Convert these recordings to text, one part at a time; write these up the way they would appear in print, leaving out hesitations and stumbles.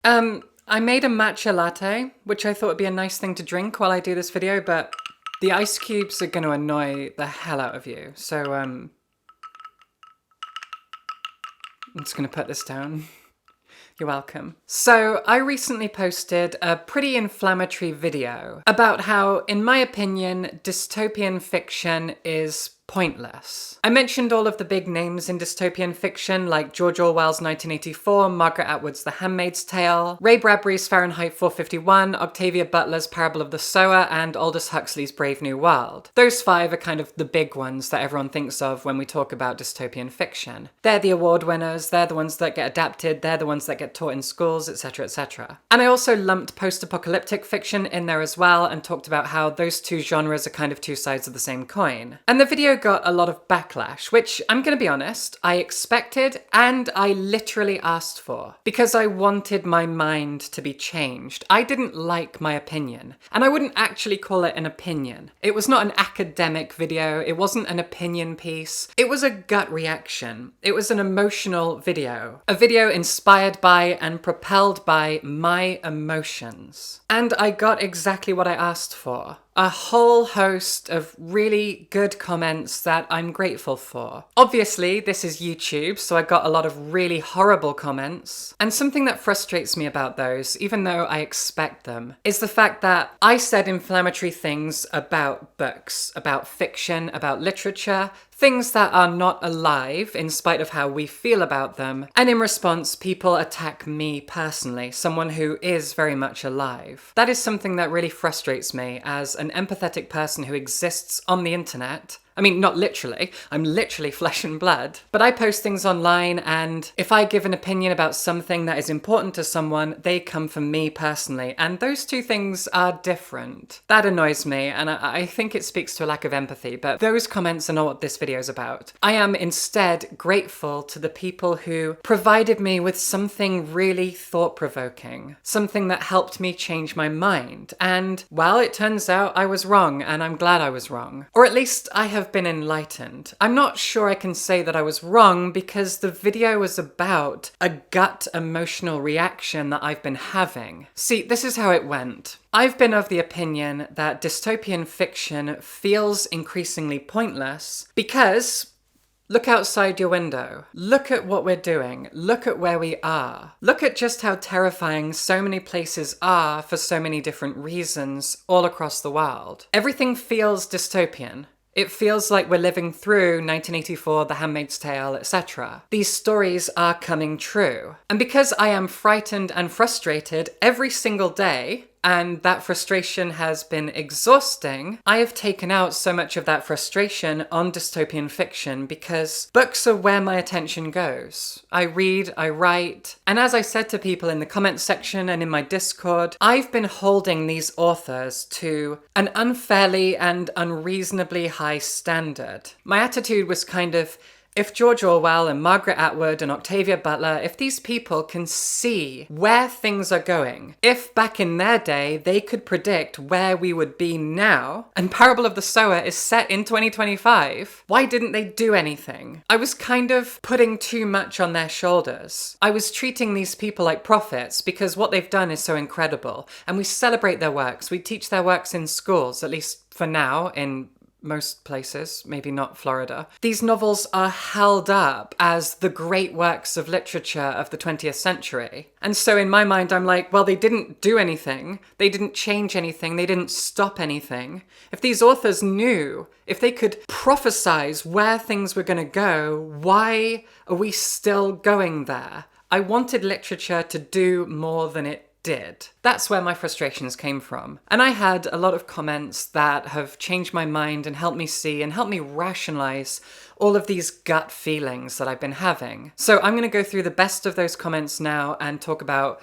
I made a matcha latte, which I thought would be a nice thing to drink while I do this video, but the ice cubes are going to annoy the hell out of you. So, I'm just going to put this down. You're welcome. So, I recently posted a pretty inflammatory video about how, in my opinion, dystopian fiction is pointless. I mentioned all of the big names in dystopian fiction, like George Orwell's 1984, Margaret Atwood's The Handmaid's Tale, Ray Bradbury's Fahrenheit 451, Octavia Butler's Parable of the Sower, and Aldous Huxley's Brave New World. Those five are kind of the big ones that everyone thinks of when we talk about dystopian fiction. They're the award winners, they're the ones that get adapted, they're the ones that get taught in schools, etc, etc. And I also lumped post-apocalyptic fiction in there as well and talked about how those two genres are kind of two sides of the same coin. And the video got a lot of backlash, which, I'm gonna be honest, I expected and I literally asked for, because I wanted my mind to be changed. I didn't like my opinion, and I wouldn't actually call it an opinion. It was not an academic video, it wasn't an opinion piece, it was a gut reaction. It was an emotional video. A video inspired by and propelled by my emotions. And I got exactly what I asked for. A whole host of really good comments that I'm grateful for. Obviously, this is YouTube, so I got a lot of really horrible comments. And something that frustrates me about those, even though I expect them, is the fact that I said inflammatory things about books, about fiction, about literature, things that are not alive in spite of how we feel about them. And in response, people attack me personally, someone who is very much alive. That is something that really frustrates me as an empathetic person who exists on the internet. I mean, not literally, I'm literally flesh and blood. But I post things online, and if I give an opinion about something that is important to someone, they come from me personally, and those two things are different. That annoys me, and I think it speaks to a lack of empathy, but those comments are not what this video is about. I am instead grateful to the people who provided me with something really thought-provoking, something that helped me change my mind, and, well, it turns out I was wrong, and I'm glad I was wrong. Or at least I have been enlightened. I'm not sure I can say that I was wrong because the video was about a gut emotional reaction that I've been having. See, this is how it went. I've been of the opinion that dystopian fiction feels increasingly pointless because look outside your window. Look at what we're doing. Look at where we are. Look at just how terrifying so many places are for so many different reasons all across the world. Everything feels dystopian. It feels like we're living through 1984, The Handmaid's Tale, etc. These stories are coming true. And because I am frightened and frustrated every single day, and that frustration has been exhausting, I have taken out so much of that frustration on dystopian fiction because books are where my attention goes. I read, I write, and as I said to people in the comments section and in my Discord, I've been holding these authors to an unfairly and unreasonably high standard. My attitude was kind of, if George Orwell and Margaret Atwood and Octavia Butler, if these people can see where things are going, if back in their day they could predict where we would be now, and Parable of the Sower is set in 2025, why didn't they do anything? I was kind of putting too much on their shoulders. I was treating these people like prophets because what they've done is so incredible, and we celebrate their works. We teach their works in schools, at least for now, in most places, maybe not Florida. These novels are held up as the great works of literature of the 20th century. And so in my mind, I'm like, well, they didn't do anything. They didn't change anything. They didn't stop anything. If these authors knew, if they could prophesize where things were going to go, why are we still going there? I wanted literature to do more than it did. That's where my frustrations came from. And I had a lot of comments that have changed my mind and helped me see and helped me rationalize all of these gut feelings that I've been having. So I'm going to go through the best of those comments now and talk about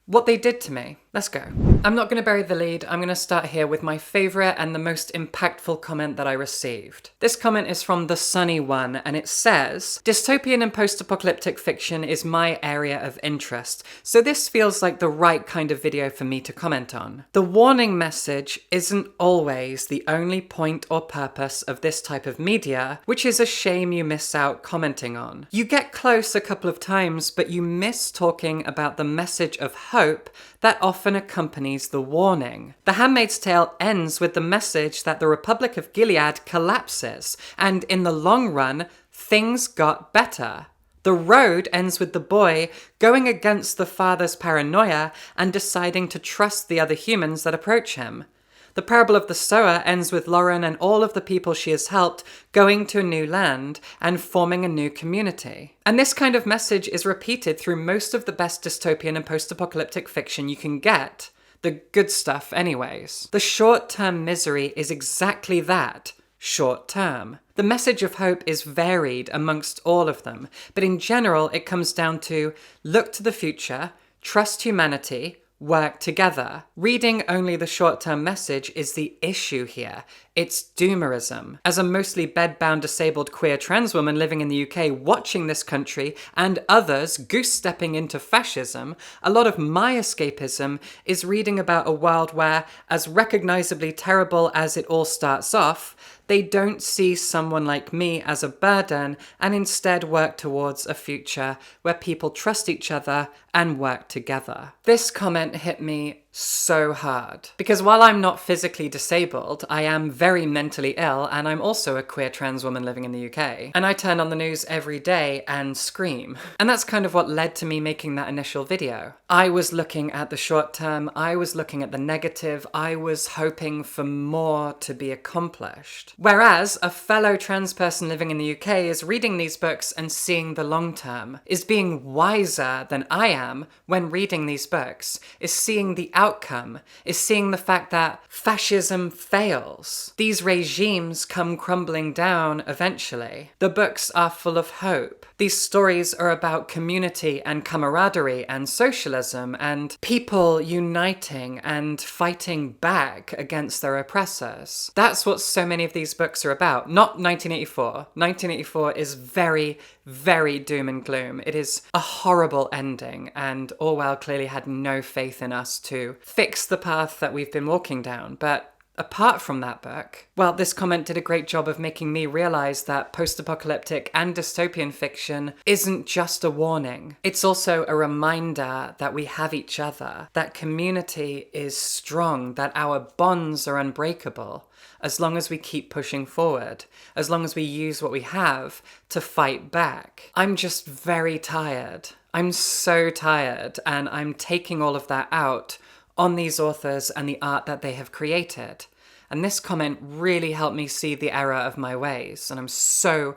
what they did to me. Let's go. I'm not going to bury the lead. I'm going to start here with my favourite and the most impactful comment that I received. This comment is from The Sunny One, and it says, "Dystopian and post-apocalyptic fiction is my area of interest, so this feels like the right kind of video for me to comment on. The warning message isn't always the only point or purpose of this type of media, which is a shame you miss out commenting on. You get close a couple of times, but you miss talking about the message of hope that often accompanies the warning. The Handmaid's Tale ends with the message that the Republic of Gilead collapses, and in the long run, things got better. The Road ends with the boy going against the father's paranoia and deciding to trust the other humans that approach him. The Parable of the Sower ends with Lauren and all of the people she has helped going to a new land and forming a new community. And this kind of message is repeated through most of the best dystopian and post-apocalyptic fiction you can get. The good stuff anyways. The short-term misery is exactly that. Short-term. The message of hope is varied amongst all of them, but in general it comes down to look to the future, trust humanity, work together. Reading only the short-term message is the issue here. It's doomerism. As a mostly bed-bound disabled queer trans woman living in the UK watching this country and others goose-stepping into fascism, a lot of my escapism is reading about a world where, as recognisably terrible as it all starts off, they don't see someone like me as a burden and instead work towards a future where people trust each other and work together. This comment hit me so hard. Because while I'm not physically disabled, I am very mentally ill, and I'm also a queer trans woman living in the UK. And I turn on the news every day and scream. And that's kind of what led to me making that initial video. I was looking at the short term, I was looking at the negative, I was hoping for more to be accomplished. Whereas a fellow trans person living in the UK is reading these books and seeing the long term, is being wiser than I am when reading these books, is seeing the outcome, is seeing the fact that fascism fails. These regimes come crumbling down eventually. The books are full of hope. These stories are about community and camaraderie and socialism and people uniting and fighting back against their oppressors. That's what so many of these books are about. Not 1984. 1984 is very, very doom and gloom. It is a horrible ending, and Orwell clearly had no faith in us to fix the path that we've been walking down. But apart from that book, well, this comment did a great job of making me realise that post-apocalyptic and dystopian fiction isn't just a warning. It's also a reminder that we have each other, that community is strong, that our bonds are unbreakable, as long as we keep pushing forward, as long as we use what we have to fight back. I'm just very tired. I'm so tired, and I'm taking all of that out on these authors and the art that they have created. And this comment really helped me see the error of my ways, and I'm so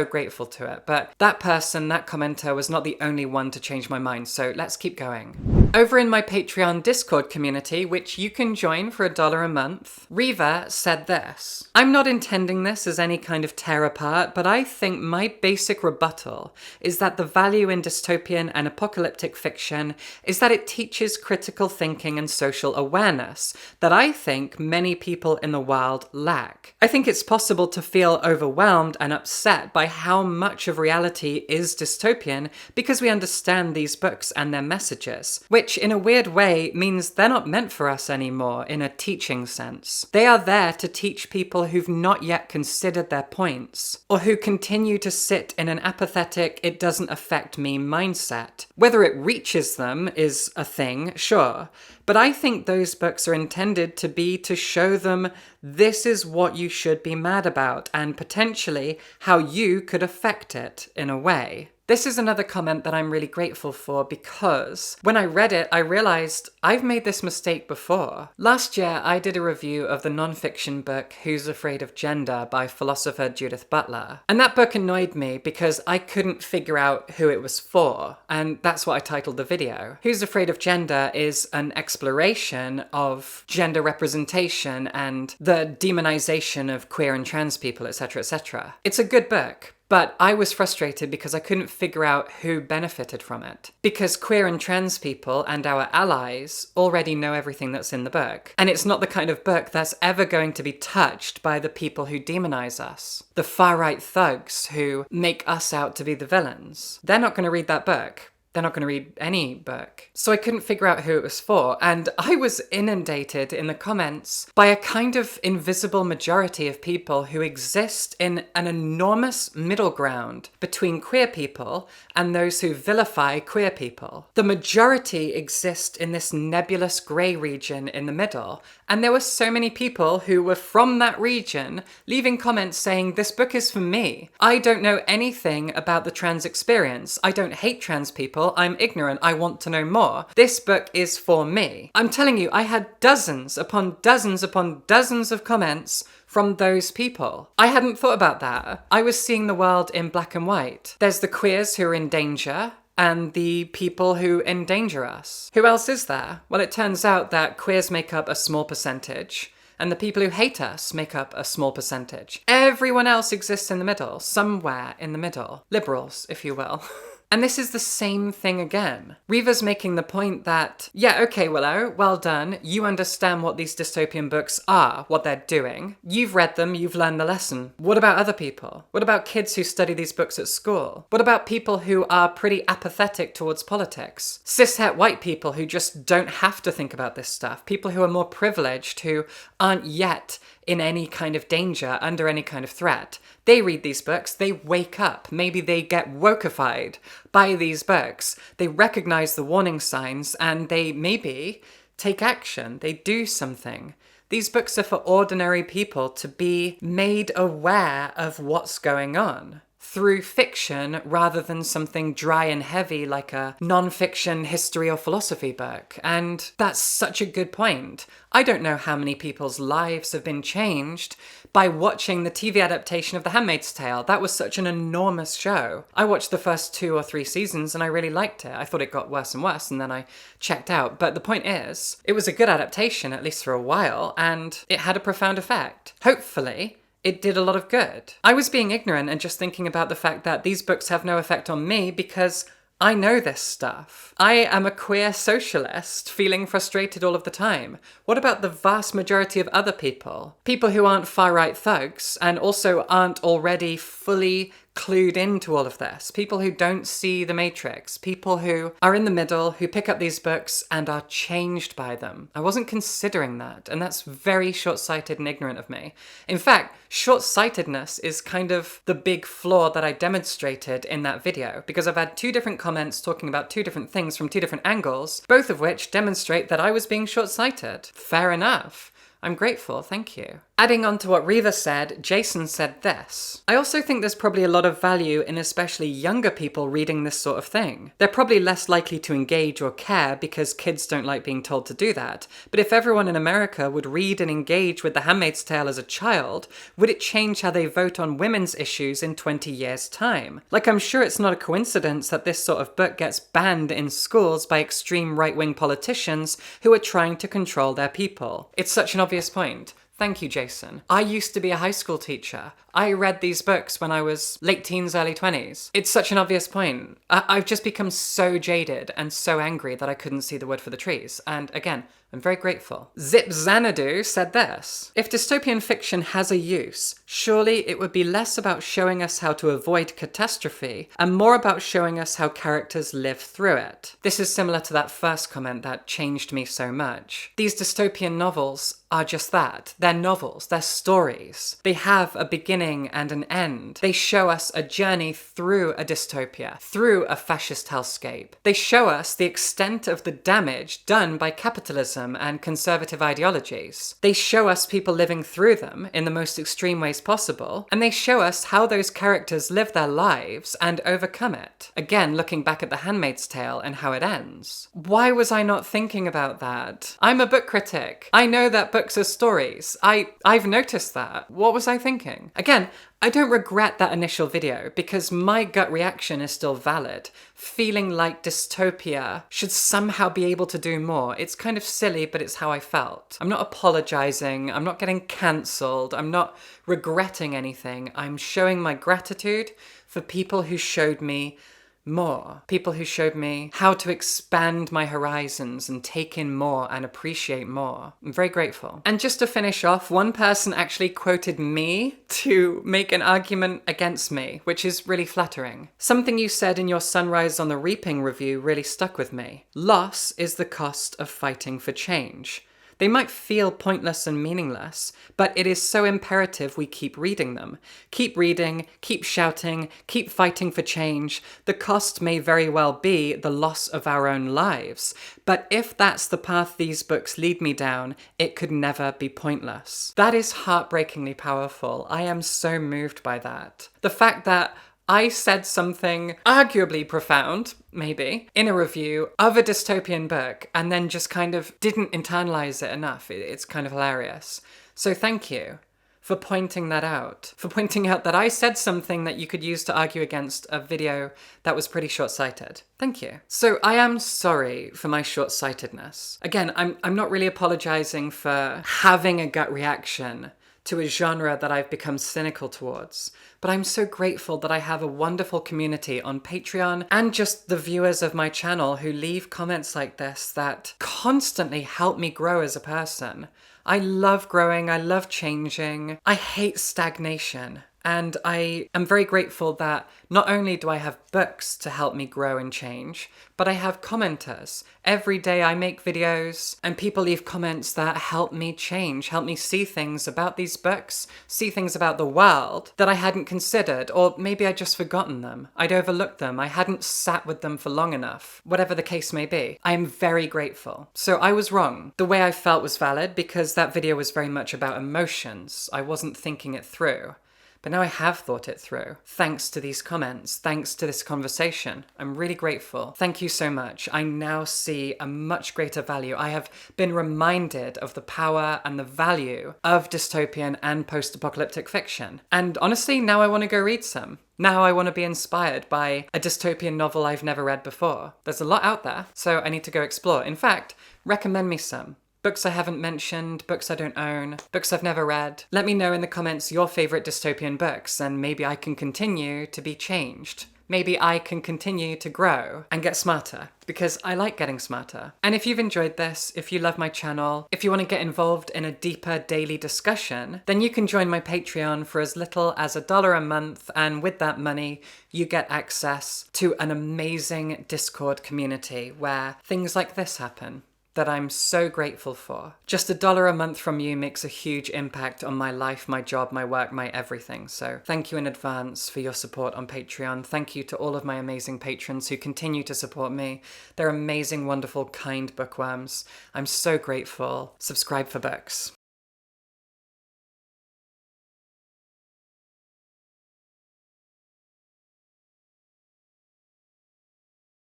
grateful to it. But that person, that commenter, was not the only one to change my mind, so let's keep going. Over in my Patreon Discord community, which you can join for $1 a month, Reva said this: "I'm not intending this as any kind of tear apart, but I think my basic rebuttal is that the value in dystopian and apocalyptic fiction is that it teaches critical thinking and social awareness that I think many people in the world lack. I think it's possible to feel overwhelmed and upset by how much of reality is dystopian because we understand these books and their messages, which in a weird way means they're not meant for us anymore in a teaching sense. They are there to teach people who've not yet considered their points, or who continue to sit in an apathetic, it doesn't affect me mindset. Whether it reaches them is a thing, sure, but I think those books are intended to be to show them this is what you should be mad about and potentially how you could affect it in a way." This is another comment that I'm really grateful for because when I read it, I realized I've made this mistake before. Last year, I did a review of the non-fiction book Who's Afraid of Gender by philosopher Judith Butler. And that book annoyed me because I couldn't figure out who it was for, and that's what I titled the video. Who's Afraid of Gender is an exploration of gender representation and the demonization of queer and trans people, etc., etc. It's a good book. But I was frustrated because I couldn't figure out who benefited from it. Because queer and trans people and our allies already know everything that's in the book. And it's not the kind of book that's ever going to be touched by the people who demonize us. The far-right thugs who make us out to be the villains. They're not going to read that book. They're not going to read any book. So I couldn't figure out who it was for, and I was inundated in the comments by a kind of invisible majority of people who exist in an enormous middle ground between queer people and those who vilify queer people. The majority exist in this nebulous grey region in the middle, and there were so many people who were from that region leaving comments saying, "This book is for me. I don't know anything about the trans experience. I don't hate trans people. I'm ignorant. I want to know more. This book is for me." I'm telling you, I had dozens upon dozens upon dozens of comments from those people. I hadn't thought about that. I was seeing the world in black and white. There's the queers who are in danger, and the people who endanger us. Who else is there? Well, it turns out that queers make up a small percentage, and the people who hate us make up a small percentage. Everyone else exists in the middle, somewhere in the middle. Liberals, if you will. And this is the same thing again. Reva's making the point that, yeah, okay, Willow, well done. You understand what these dystopian books are, what they're doing. You've read them, you've learned the lesson. What about other people? What about kids who study these books at school? What about people who are pretty apathetic towards politics? Cishet white people who just don't have to think about this stuff. People who are more privileged, who aren't yet in any kind of danger, under any kind of threat. They read these books, they wake up, maybe they get wokeified by these books, they recognize the warning signs, and they maybe take action, they do something. These books are for ordinary people to be made aware of what's going on through fiction rather than something dry and heavy like a non-fiction history or philosophy book. And that's such a good point. I don't know how many people's lives have been changed by watching the TV adaptation of The Handmaid's Tale. That was such an enormous show. I watched the first 2 or 3 seasons and I really liked it. I thought it got worse and worse and then I checked out. But the point is, it was a good adaptation, at least for a while, and it had a profound effect. Hopefully, it did a lot of good. I was being ignorant and just thinking about the fact that these books have no effect on me because I know this stuff. I am a queer socialist feeling frustrated all of the time. What about the vast majority of other people? People who aren't far-right thugs and also aren't already fully clued into all of this. People who don't see the Matrix. People who are in the middle, who pick up these books and are changed by them. I wasn't considering that, and that's very short-sighted and ignorant of me. In fact, short-sightedness is kind of the big flaw that I demonstrated in that video, because I've had 2 different comments talking about 2 different things from 2 different angles, both of which demonstrate that I was being short-sighted. Fair enough. I'm grateful, thank you. Adding on to what Reva said, Jason said this. I also think there's probably a lot of value in especially younger people reading this sort of thing. They're probably less likely to engage or care because kids don't like being told to do that. But if everyone in America would read and engage with The Handmaid's Tale as a child, would it change how they vote on women's issues in 20 years' time? Like, I'm sure it's not a coincidence that this sort of book gets banned in schools by extreme right-wing politicians who are trying to control their people. It's such an obvious point. Thank you, Jason. I used to be a high school teacher. I read these books when I was late teens, early 20s. It's such an obvious point. I've just become so jaded and so angry that I couldn't see the wood for the trees. And again, I'm very grateful. Zip Xanadu said this. If dystopian fiction has a use, surely it would be less about showing us how to avoid catastrophe and more about showing us how characters live through it. This is similar to that first comment that changed me so much. These dystopian novels are just that. They're novels, they're stories. They have a beginning and an end. They show us a journey through a dystopia, through a fascist hellscape. They show us the extent of the damage done by capitalism and conservative ideologies. They show us people living through them in the most extreme ways possible, and they show us how those characters live their lives and overcome it. Again, looking back at The Handmaid's Tale and how it ends. Why was I not thinking about that? I'm a book critic. I know that book books as stories. I've noticed that. What was I thinking? Again, I don't regret that initial video because my gut reaction is still valid. Feeling like Dystopia should somehow be able to do more. It's kind of silly, but it's how I felt. I'm not apologizing. I'm not getting cancelled. I'm not regretting anything. I'm showing my gratitude for people who showed me more. People who showed me how to expand my horizons and take in more and appreciate more. I'm very grateful. And just to finish off, one person actually quoted me to make an argument against me, which is really flattering. Something you said in your Sunrise on the Reaping review really stuck with me. Loss is the cost of fighting for change. They might feel pointless and meaningless, but it is so imperative we keep reading them. Keep reading, keep shouting, keep fighting for change. The cost may very well be the loss of our own lives, but if that's the path these books lead me down, it could never be pointless. That is heartbreakingly powerful. I am so moved by that. The fact that I said something arguably profound, maybe, in a review of a dystopian book and then just kind of didn't internalize it enough. It's kind of hilarious. So thank you for pointing that out, for pointing out that I said something that you could use to argue against a video that was pretty short-sighted. Thank you. So I am sorry for my short-sightedness. Again, I'm not really apologizing for having a gut reaction to a genre that I've become cynical towards. But I'm so grateful that I have a wonderful community on Patreon and just the viewers of my channel who leave comments like this that constantly help me grow as a person. I love growing, I love changing, I hate stagnation. And I am very grateful that not only do I have books to help me grow and change, but I have commenters. Every day I make videos and people leave comments that help me change, help me see things about these books, see things about the world that I hadn't considered, or maybe I'd just forgotten them. I'd overlooked them. I hadn't sat with them for long enough. Whatever the case may be, I am very grateful. So I was wrong. The way I felt was valid because that video was very much about emotions. I wasn't thinking it through. But now I have thought it through, thanks to these comments, thanks to this conversation. I'm really grateful. Thank you so much. I now see a much greater value. I have been reminded of the power and the value of dystopian and post-apocalyptic fiction. And honestly, now I want to go read some. Now I want to be inspired by a dystopian novel I've never read before. There's a lot out there, so I need to go explore. In fact, recommend me some. Books I haven't mentioned, books I don't own, books I've never read. Let me know in the comments your favourite dystopian books and maybe I can continue to be changed. Maybe I can continue to grow and get smarter because I like getting smarter. And if you've enjoyed this, if you love my channel, if you want to get involved in a deeper daily discussion, then you can join my Patreon for as little as $1 a month, and with that money, you get access to an amazing Discord community where things like this happen. That I'm so grateful for. Just $1 a month from you makes a huge impact on my life, my job, my work, my everything. So thank you in advance for your support on Patreon. Thank you to all of my amazing patrons who continue to support me. They're amazing, wonderful, kind bookworms. I'm so grateful. Subscribe for books.